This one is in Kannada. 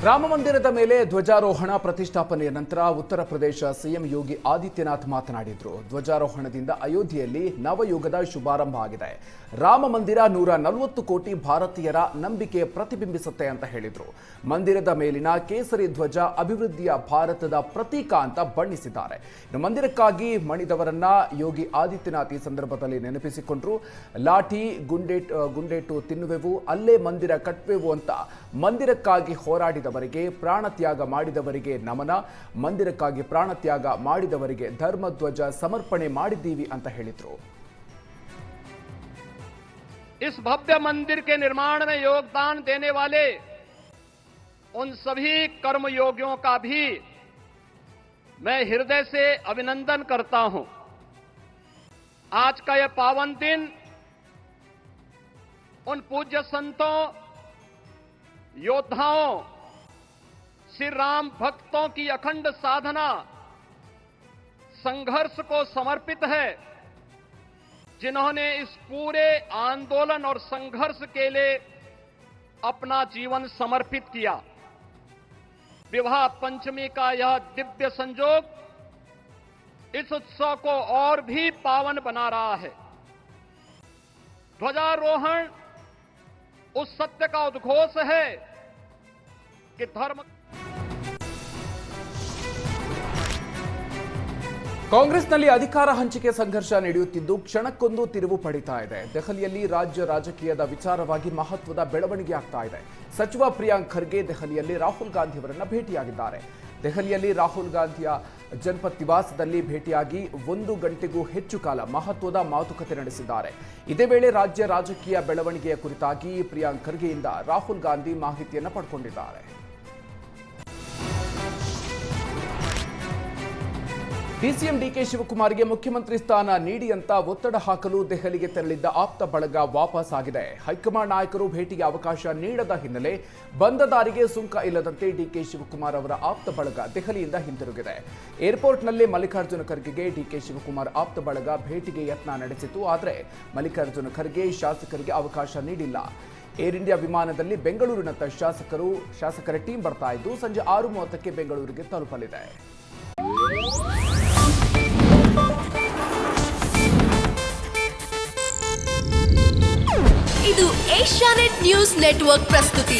ರಾಮ ಮಂದಿರದ ಮೇಲೆ ಧ್ವಜಾರೋಹಣ ಪ್ರತಿಷ್ಠಾಪನೆಯ ನಂತರ ಉತ್ತರ ಪ್ರದೇಶ ಸಿಎಂ ಯೋಗಿ ಆದಿತ್ಯನಾಥ್ ಮಾತನಾಡಿದರು. ಧ್ವಜಾರೋಹಣದಿಂದ ಅಯೋಧ್ಯೆಯಲ್ಲಿ ನವಯುಗದ ಶುಭಾರಂಭ ಆಗಿದೆ. ರಾಮ ಮಂದಿರ 140 ಕೋಟಿ ಭಾರತೀಯರ ನಂಬಿಕೆ ಪ್ರತಿಬಿಂಬಿಸುತ್ತೆ ಅಂತ ಹೇಳಿದರು. ಮಂದಿರದ ಮೇಲಿನ ಕೇಸರಿ ಧ್ವಜ ಅಭಿವೃದ್ಧಿಯ ಭಾರತದ ಪ್ರತೀಕ ಅಂತ ಬಣ್ಣಿಸಿದ್ದಾರೆ. ಮಂದಿರಕ್ಕಾಗಿ ಮಣಿದವರನ್ನ ಯೋಗಿ ಆದಿತ್ಯನಾಥ್ ಈ ಸಂದರ್ಭದಲ್ಲಿ ನೆನಪಿಸಿಕೊಂಡರು. ಲಾಠಿ ಗುಂಡೇಟು ತಿನ್ನುವೆವು, ಅಲ್ಲೇ ಮಂದಿರ ಕಟ್ಟುವೆವು ಅಂತ ಮಂದಿರಕ್ಕಾಗಿ ಹೋರಾಡಿದವರಿಗೆ, ಪ್ರಾಣತ್ಯಾಗ ಮಾಡಿದವರಿಗೆ ನಮನ. ಮಂದಿರಕ್ಕಾಗಿ ಪ್ರಾಣತ್ಯಾಗ ಮಾಡಿದವರಿಗೆ ಧರ್ಮಧ್ವಜ ಸಮರ್ಪಣೆ ಮಾಡಿದ್ದೀವಿ ಅಂತ ಹೇಳಿದ್ರು. इस भव्य मंदिर के निर्माण में योगदान देने वाले उन सभी कर्मयोगियों का भी मैं हृदय से अभिनंदन करता हूं। आज का यह पावन दिन उन पूज्य संतों, योद्धाओं, श्री राम भक्तों की अखंड साधना, संघर्ष को समर्पित है, जिन्होंने इस पूरे आंदोलन और संघर्ष के लिए अपना जीवन समर्पित किया। विवाह पंचमी का यह दिव्य संयोग इस उत्सव को और भी पावन बना रहा है। ध्वजारोहण उस सत्य का उद्घोष है कि धर्म ಕಾಂಗ್ರೆಸ್ನಲ್ಲಿ ಅಧಿಕಾರ ಹಂಚಿಕೆ ಸಂಘರ್ಷ ನಡೆಯುತ್ತಿದ್ದು ಕ್ಷಣಕ್ಕೊಂದು ತಿರುವು ಪಡಿತಾ ಇದೆ. ದೆಹಲಿಯಲ್ಲಿ ರಾಜ್ಯ ರಾಜಕೀಯದ ವಿಚಾರವಾಗಿ ಮಹತ್ವದ ಬೆಳವಣಿಗೆ ಆಗ್ತಾ ಇದೆ. ಸಚಿವ ಪ್ರಿಯಾಂಕ್ ಖರ್ಗೆ ದೆಹಲಿಯಲ್ಲಿ ರಾಹುಲ್ ಗಾಂಧಿ ಅವರನ್ನ ಭೇಟಿಯಾಗಿದ್ದಾರೆ. ದೆಹಲಿಯಲ್ಲಿ ರಾಹುಲ್ ಗಾಂಧಿಯ ಜನಪತ್ ನಿವಾಸದಲ್ಲಿ ಭೇಟಿಯಾಗಿ 1 ಗಂಟೆಗೂ ಹೆಚ್ಚು ಕಾಲ ಮಹತ್ವದ ಮಾತುಕತೆ ನಡೆಸಿದ್ದಾರೆ. ಇದೇ ವೇಳೆ ರಾಜ್ಯ ರಾಜಕೀಯ ಬೆಳವಣಿಗೆಯ ಕುರಿತಾಗಿ ಪ್ರಿಯಾಂಕ್ ಖರ್ಗೆಯಿಂದ ರಾಹುಲ್ ಗಾಂಧಿ ಮಾಹಿತಿಯನ್ನು ಪಡೆದುಕೊಂಡಿದ್ದಾರೆ. ಡಿಸಿಎಂ ಡಿಕೆ ಶಿವಕುಮಾರ್ಗೆ ಮುಖ್ಯಮಂತ್ರಿ ಸ್ಥಾನ ನೀಡಿ ಅಂತ ಒತ್ತಡ ಹಾಕಲು ದೆಹಲಿಗೆ ತೆರಳಿದ್ದ ಆಪ್ತ ಬಳಗ ವಾಪಸ್ ಆಗಿದೆ. ಹೈಕಮಾಂಡ್ ನಾಯಕರು ಭೇಟಿಗೆ ಅವಕಾಶ ನೀಡದ ಹಿನ್ನೆಲೆ ಬಂದ ದಾರಿಗೆ ಸುಂಕ ಇಲ್ಲದಂತೆ ಡಿಕೆ ಶಿವಕುಮಾರ್ ಅವರ ಆಪ್ತ ಬಳಗ ದೆಹಲಿಯಿಂದ ಹಿಂತಿರುಗಿದೆ. ಏರ್ಪೋರ್ಟ್ನಲ್ಲಿ ಮಲ್ಲಿಕಾರ್ಜುನ ಖರ್ಗೆಗೆ ಡಿಕೆ ಶಿವಕುಮಾರ್ ಆಪ್ತ ಬಳಗ ಭೇಟಿಗೆ ಯತ್ನ ನಡೆಸಿತು. ಆದರೆ ಮಲ್ಲಿಕಾರ್ಜುನ ಖರ್ಗೆ ಶಾಸಕರಿಗೆ ಅವಕಾಶ ನೀಡಿಲ್ಲ. ಏರ್ ಇಂಡಿಯಾ ವಿಮಾನದಲ್ಲಿ ಬೆಂಗಳೂರಿನತ್ತ ಶಾಸಕರ ಟೀಮ್ ಬರ್ತಾ ಇದ್ದು ಸಂಜೆ 6:30ಕ್ಕೆ ಬೆಂಗಳೂರಿಗೆ ತಲುಪಲಿದೆ. ಇದು ಏಷ್ಯಾನೆಟ್ ನ್ಯೂಸ್ ನೆಟ್ವರ್ಕ್ ಪ್ರಸ್ತುತಿ.